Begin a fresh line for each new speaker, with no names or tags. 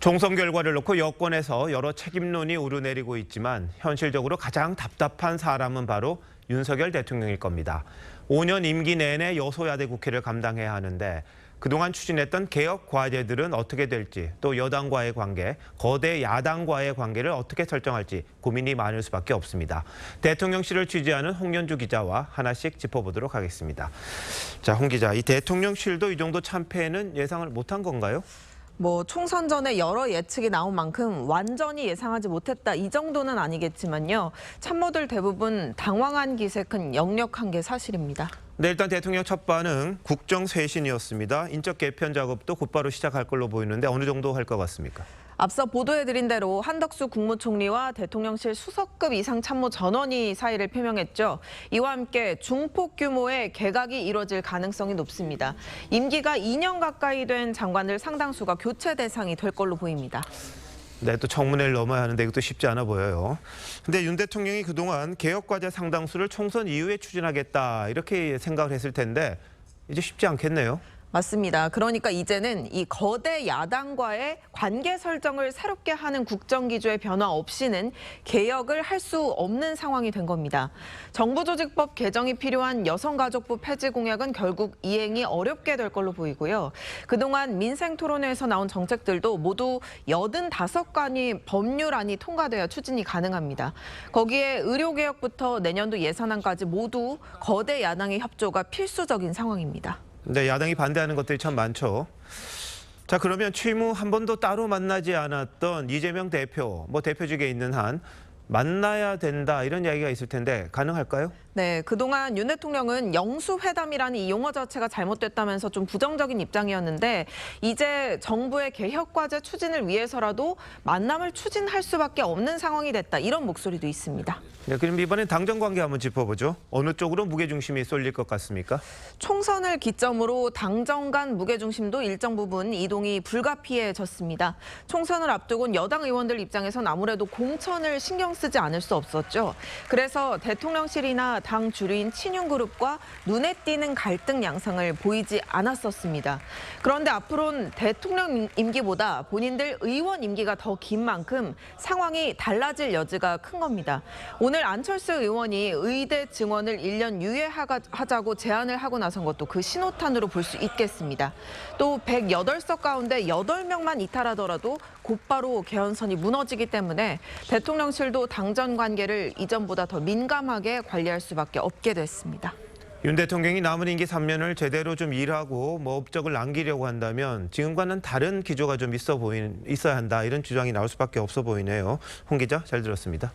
총선 결과를 놓고 여권에서 여러 책임론이 오르내리고 있지만 현실적으로 가장 답답한 사람은 바로 윤석열 대통령일 겁니다. 5년 임기 내내 여소야대 국회를 감당해야 하는데 그동안 추진했던 개혁 과제들은 어떻게 될지, 또 여당과의 관계, 거대 야당과의 관계를 어떻게 설정할지 고민이 많을 수밖에 없습니다. 대통령실을 취재하는 홍연주 기자와 하나씩 짚어보도록 하겠습니다. 자, 홍 기자, 이 대통령실도 이 정도 참패는 예상을 못한 건가요?
총선 전에 여러 예측이 나온 만큼 완전히 예상하지 못했다 이 정도는 아니겠지만요. 참모들 대부분 당황한 기색은 역력한 게 사실입니다.
네, 일단 대통령 첫 반응 국정쇄신이었습니다. 인적 개편 작업도 곧바로 시작할 걸로 보이는데 어느 정도 할 것 같습니까?
앞서 보도해드린 대로 한덕수 국무총리와 대통령실 수석급 이상 참모 전원이 사의를 표명했죠. 이와 함께 중폭 규모의 개각이 이뤄질 가능성이 높습니다. 임기가 2년 가까이 된 장관들 상당수가 교체 대상이 될 걸로 보입니다.
네, 또 청문회를 넘어야 하는데 이것도 쉽지 않아 보여요. 근데 윤 대통령이 그동안 개혁과제 상당수를 총선 이후에 추진하겠다 이렇게 생각을 했을 텐데 이제 쉽지 않겠네요.
맞습니다. 그러니까 이제는 이 거대 야당과의 관계 설정을 새롭게 하는 국정기조의 변화 없이는 개혁을 할 수 없는 상황이 된 겁니다. 정부조직법 개정이 필요한 여성가족부 폐지 공약은 결국 이행이 어렵게 될 걸로 보이고요. 그동안 민생토론회에서 나온 정책들도 모두 85건의 법률안이 통과돼야 추진이 가능합니다. 거기에 의료개혁부터 내년도 예산안까지 모두 거대 야당의 협조가 필수적인 상황입니다.
네, 야당이 반대하는 것들이 참 많죠. 자, 그러면 취임 후 한 번도 따로 만나지 않았던 이재명 대표, 대표직에 있는 한 만나야 된다 이런 이야기가 있을 텐데 가능할까요?
네, 그동안 윤 대통령은 영수회담이라는 이 용어 자체가 잘못됐다면서 좀 부정적인 입장이었는데 이제 정부의 개혁과제 추진을 위해서라도 만남을 추진할 수밖에 없는 상황이 됐다 이런 목소리도 있습니다.
네, 그럼 이번엔 당정 관계 한번 짚어보죠. 어느 쪽으로 무게중심이 쏠릴 것 같습니까?
총선을 기점으로 당정 간 무게중심도 일정 부분 이동이 불가피해졌습니다. 총선을 앞두곤 여당 의원들 입장에선 아무래도 공천을 신경 쓰지 않을 수 없었죠. 그래서 대통령실이나 당 주류인 친윤그룹과 눈에 띄는 갈등 양상을 보이지 않았었습니다. 그런데 앞으로는 대통령 임기보다 본인들 의원 임기가 더 긴 만큼 상황이 달라질 여지가 큰 겁니다. 오늘 안철수 의원이 의대 증원을 1년 유예하자고 제안을 하고 나선 것도 그 신호탄으로 볼 수 있겠습니다. 또 108석 가운데 8명만 이탈하더라도 곧바로 개헌선이 무너지기 때문에 대통령실도 당정 관계를 이전보다 더 민감하게 관리할 수밖에 없게 됐습니다.
윤 대통령이 남은 임기 3년을 제대로 좀 일하고 업적을 남기려고 한다면 지금과는 다른 기조가 좀 있어야 한다 이런 주장이 나올 수밖에 없어 보이네요. 홍 기자, 잘 들었습니다.